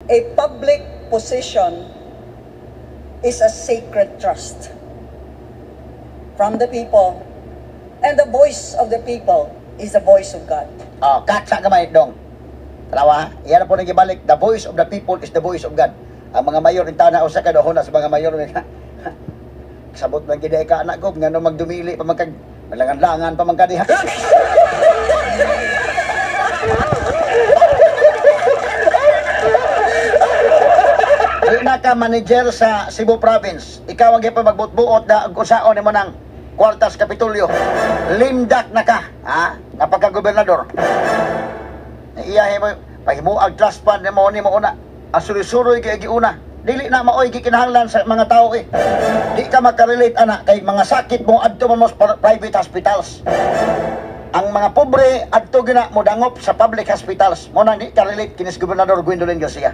a public position is a sacred trust from the people, and the voice of the people is the voice of God. Oh, katsa gamay dong. Talawa, iyan na po nagibalik. The voice of the people is the voice of God. Ang mga mayor, yung tao na usa ka doon na sa mga mayor. Sabot lang gid ka anak ko, ngano magdumili pa magkag malangan-langan pa magkadiha. Di na ka manager sa Cebu Province. Ikaw ang pa magbutbuot na usaon mo ng kwartas Kapitolyo. Lindak na ka, ha? Napagka-gobernador. Iyahe mo, pahimuag trust fund mo ni mo una. Ang suri-suroy kay giuna. Dili na maoy gikinahanglan sa mga tao eh. Di ka magka-relate ana kay mga sakit mo adto mo sa private hospitals. Ang mga pobre adto gina mo dangop sa public hospitals. Mo na di ka relate kinis Gobernador Gwendolyn Garcia.